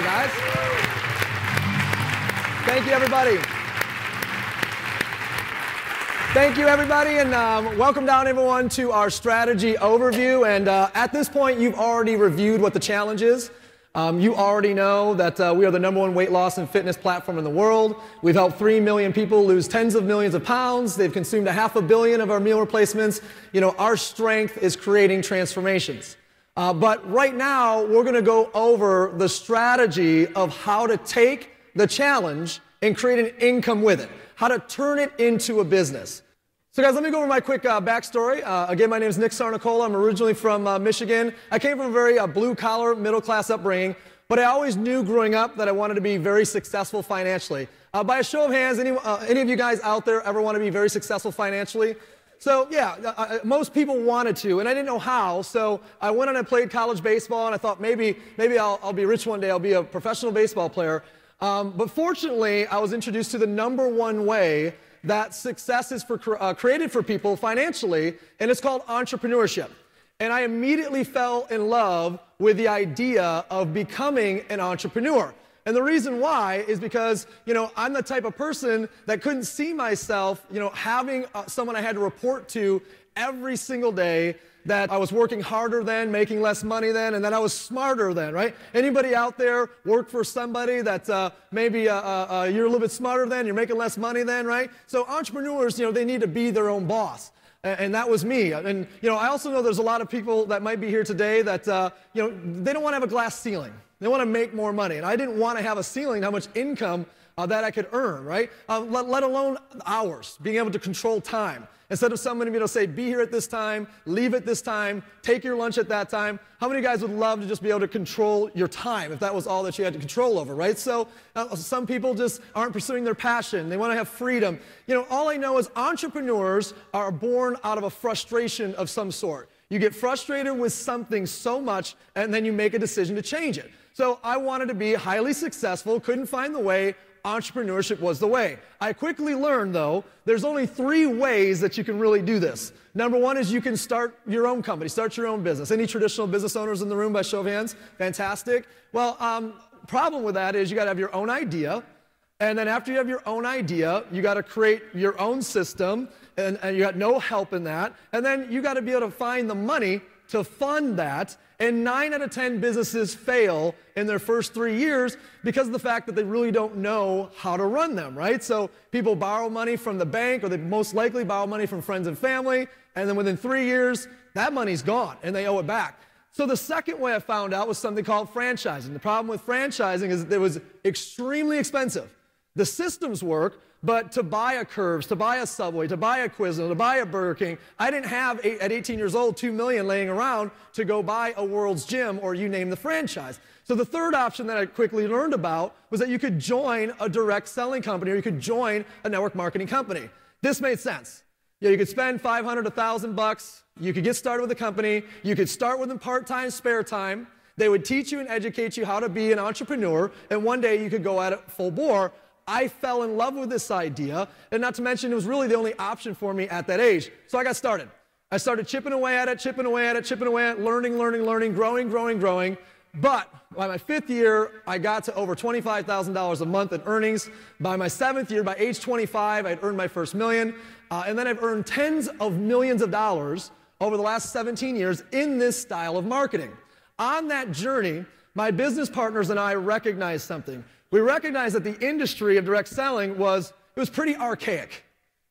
Hey, guys. Thank you, everybody. Thank you, everybody, and welcome down, everyone, to our strategy overview. And at this point, you've already reviewed what the challenge is. You already know that we are the #1 weight loss and fitness platform in the world. We've helped 3 million people lose tens of millions of pounds. They've consumed 500 million of our meal replacements. You know, our strength is creating transformations. But right now, we're going to go over the strategy of how to take the challenge and create an income with it, how to turn it into a business. So guys, let me go over my quick backstory. Again, my name is Nick Sarnicola. I'm originally from Michigan. I came from a very blue-collar, middle-class upbringing, but I always knew growing up that I wanted to be very successful financially. By a show of hands, any of you guys out there ever want to be very successful financially? So yeah, most people wanted to, and I didn't know how, so I went and I played college baseball, and I thought maybe I'll be rich one day, I'll be a professional baseball player. But fortunately, I was introduced to the #1 way that success is created for people financially, and it's called entrepreneurship. And I immediately fell in love with the idea of becoming an entrepreneur. And the reason why is because, you know, I'm the type of person that couldn't see myself, you know, having someone I had to report to every single day, that I was working harder than, making less money than, and that I was smarter than, right? Anybody out there work for somebody that maybe you're a little bit smarter than, you're making less money than, right? So entrepreneurs, you know, they need to be their own boss. And that was me. And, you know, I also know there's a lot of people that might be here today that, you know, they don't want to have a glass ceiling. They want to make more money. And I didn't want to have a ceiling, how much income that I could earn, right? Let alone hours, being able to control time. Instead of somebody, you know, say, be here at this time, leave at this time, take your lunch at that time. How many guys would love to just be able to control your time if that was all that you had to control over, right? So some people just aren't pursuing their passion. They want to have freedom. You know, all I know is entrepreneurs are born out of a frustration of some sort. You get frustrated with something so much, and then you make a decision to change it. So I wanted to be highly successful, couldn't find the way. Entrepreneurship was the way. I quickly learned, though, there's only 3 ways that you can really do this. #1 is you can start your own company, start your own business. Any traditional business owners in the room by show of hands? Fantastic. Well, problem with that is you got to have your own idea. And then after you have your own idea, you got to create your own system, and you got no help in that. And then you got to be able to find the money to fund that. And 9 out of 10 businesses fail in their first 3 years because of the fact that they really don't know how to run them, right? So people borrow money from the bank, or they most likely borrow money from friends and family, and then within 3 years, that money's gone, and they owe it back. So the second way I found out was something called franchising. The problem with franchising is that it was extremely expensive. The systems work, but to buy a Curves, to buy a Subway, to buy a Quiznos, to buy a Burger King, I didn't have, at 18 years old, $2 million laying around to go buy a World's Gym, or you name the franchise. So the third option that I quickly learned about was that you could join a direct selling company, or you could join a network marketing company. This made sense. You could spend $500, $1,000. You could get started with a company. You could start with them part-time, spare time. They would teach you and educate you how to be an entrepreneur, and one day you could go at it full bore. I fell in love with this idea, and not to mention it was really the only option for me at that age. So I got started. I started chipping away at it, learning, growing. But by my 5th year, I got to over $25,000 a month in earnings. By my 7th year, by age 25, I'd earned my first million. And then I've earned tens of millions of dollars over the last 17 years in this style of marketing. On that journey, my business partners and I recognized something. We recognized that the industry of direct selling was pretty archaic.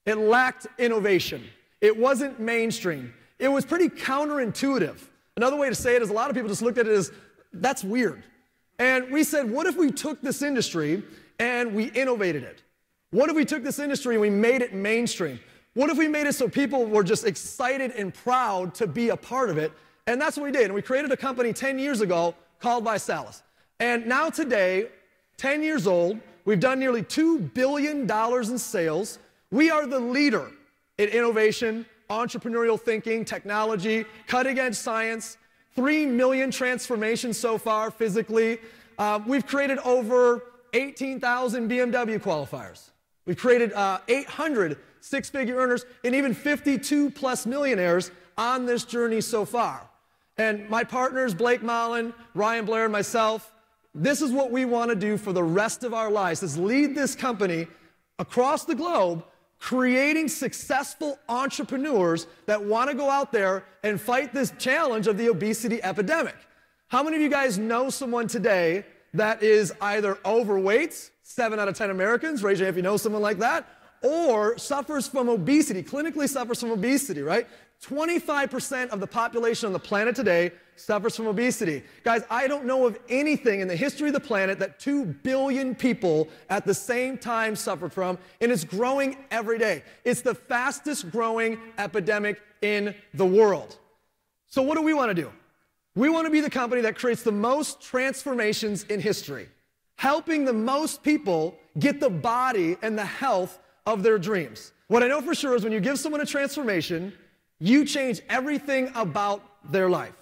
It lacked innovation. It wasn't mainstream. It was pretty counterintuitive. Another way to say it is a lot of people just looked at it as, that's weird. And we said, what if we took this industry and we innovated it? What if we took this industry and we made it mainstream? What if we made it so people were just excited and proud to be a part of it? And that's what we did. And we created a company 10 years ago called Visalus. And now today, 10 years old, we've done nearly $2 billion in sales. We are the leader in innovation, entrepreneurial thinking, technology, cutting-edge science, 3 million transformations so far physically. We've created over 18,000 BMW qualifiers. We've created 800 six-figure earners and even 52+ millionaires on this journey so far. And my partners, Blake Mullen, Ryan Blair, and myself, this is what we want to do for the rest of our lives, is lead this company across the globe, creating successful entrepreneurs that want to go out there and fight this challenge of the obesity epidemic. How many of you guys know someone today that is either overweight, 7 out of 10 Americans, raise your hand if you know someone like that, or suffers from obesity, clinically suffers from obesity, right? 25% of the population on the planet today suffers from obesity. Guys, I don't know of anything in the history of the planet that 2 billion people at the same time suffered from, and it's growing every day. It's the fastest growing epidemic in the world. So what do we want to do? We want to be the company that creates the most transformations in history, helping the most people get the body and the health of their dreams. What I know for sure is when you give someone a transformation, you change everything about their life.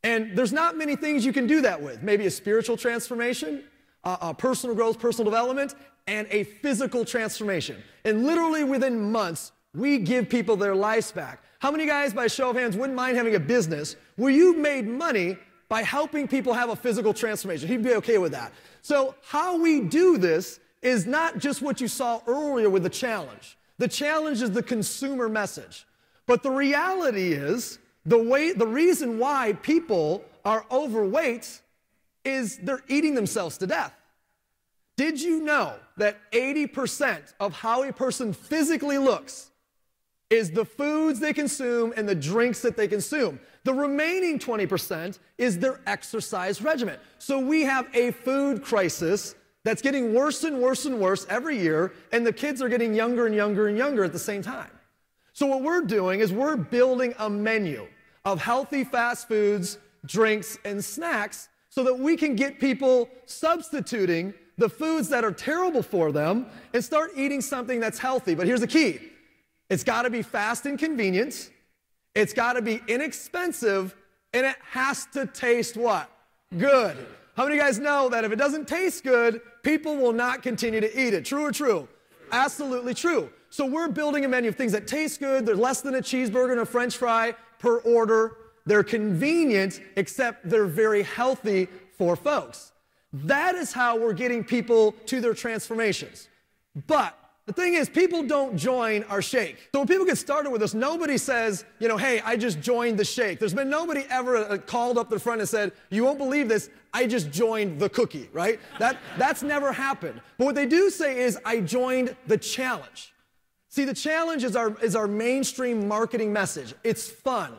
And there's not many things you can do that with. Maybe a spiritual transformation, a personal growth, personal development, and a physical transformation. And literally within months, we give people their lives back. How many guys, by a show of hands, wouldn't mind having a business where you made money by helping people have a physical transformation? He'd be okay with that. So how we do this is not just what you saw earlier with the challenge. The challenge is the consumer message. But the reality is, the reason why people are overweight is they're eating themselves to death. Did you know that 80% of how a person physically looks is the foods they consume and the drinks that they consume? The remaining 20% is their exercise regimen. So we have a food crisis that's getting worse and worse and worse every year, and the kids are getting younger and younger and younger at the same time. So what we're doing is we're building a menu of healthy fast foods, drinks, and snacks so that we can get people substituting the foods that are terrible for them and start eating something that's healthy. But here's the key. It's got to be fast and convenient. It's got to be inexpensive, and it has to taste what? Good. How many of you guys know that if it doesn't taste good, people will not continue to eat it? True or true? Absolutely true. So we're building a menu of things that taste good. They're less than a cheeseburger and a French fry per order. They're convenient, except they're very healthy for folks. That is how we're getting people to their transformations. But the thing is, people don't join our shake. So when people get started with us, nobody says, you know, hey, I just joined the shake. There's been nobody ever called up the front and said, you won't believe this, I just joined the cookie, right? That's never happened. But what they do say is, I joined the challenge. See, the challenge is our mainstream marketing message. It's fun,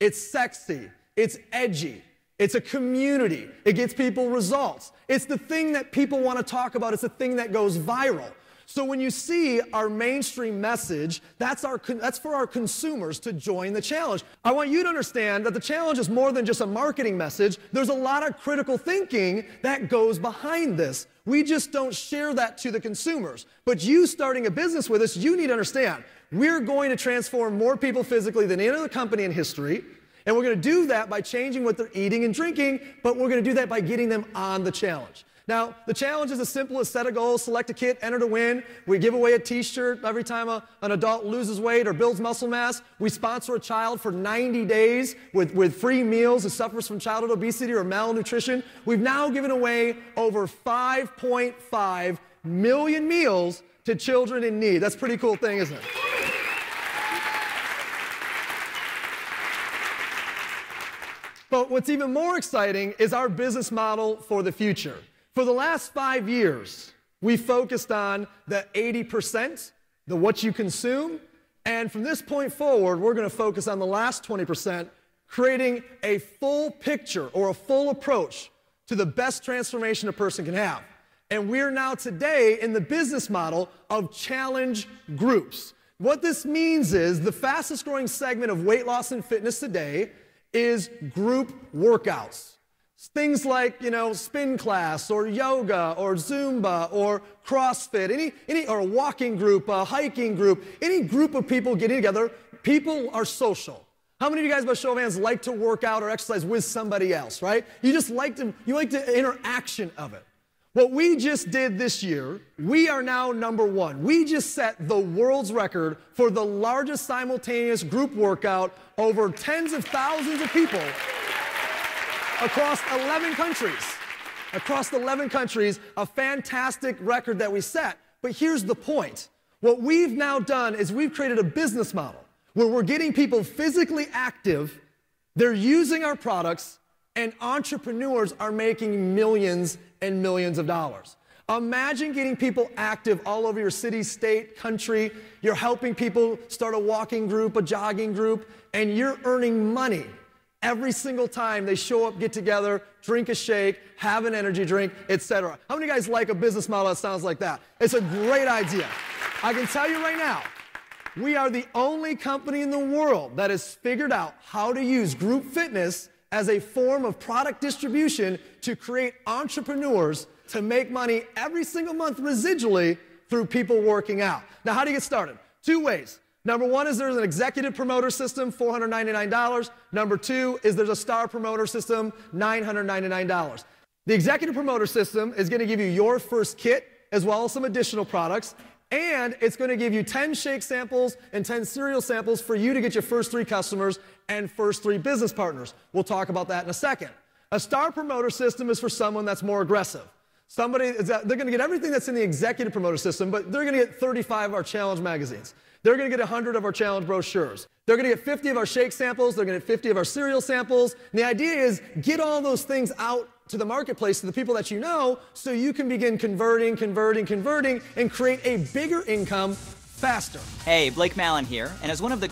it's sexy, it's edgy, it's a community, it gets people results. It's the thing that people want to talk about, it's the thing that goes viral. So when you see our mainstream message, that's for our consumers to join the challenge. I want you to understand that the challenge is more than just a marketing message. There's a lot of critical thinking that goes behind this. We just don't share that to the consumers. But you starting a business with us, you need to understand, we're going to transform more people physically than any other company in history. And we're going to do that by changing what they're eating and drinking, but we're going to do that by getting them on the challenge. Now, the challenge is as simple as set a goal, select a kit, enter to win. We give away a t-shirt every time an adult loses weight or builds muscle mass. We sponsor a child for 90 days with free meals who suffers from childhood obesity or malnutrition. We've now given away over 5.5 million meals to children in need. That's a pretty cool thing, isn't it? But what's even more exciting is our business model for the future. For the last 5 years, we focused on the 80%, the what you consume, and from this point forward, we're going to focus on the last 20%, creating a full picture or a full approach to the best transformation a person can have. And we're now today in the business model of challenge groups. What this means is the fastest growing segment of weight loss and fitness today is group workouts. Things like, you know, spin class or yoga or Zumba or CrossFit, or a walking group, a hiking group, any group of people getting together. People are social. How many of you guys, by show of hands, like to work out or exercise with somebody else, right? You like the interaction of it. What we just did this year, we are now #1. We just set the world's record for the largest simultaneous group workout over tens of thousands of people across 11 countries. across 11 countries, a fantastic record that we set. But here's the point. What we've now done is we've created a business model where we're getting people physically active, they're using our products, and entrepreneurs are making millions and millions of dollars. Imagine getting people active all over your city, state, country. You're helping people start a walking group, a jogging group, and you're earning money every single time they show up, get together, drink a shake, have an energy drink, etc. How many of you guys like a business model that sounds like that? It's a great idea. I can tell you right now, we are the only company in the world that has figured out how to use group fitness as a form of product distribution to create entrepreneurs to make money every single month residually through people working out. Now, how do you get started? Two ways. Number one is there's an executive promoter system, $499. Number two is there's a star promoter system, $999. The executive promoter system is going to give you your first kit as well as some additional products, and it's going to give you 10 shake samples and 10 cereal samples for you to get your first 3 customers and first 3 business partners. We'll talk about that in a second. A star promoter system is for someone that's more aggressive. They're going to get everything that's in the executive promoter system, but they're going to get 35 of our challenge magazines. They're going to get 100 of our challenge brochures. They're going to get 50 of our shake samples. They're going to get 50 of our cereal samples. And the idea is get all those things out to the marketplace, to the people that you know, so you can begin converting, and create a bigger income faster. Hey, Blake Mallon here, and as one of the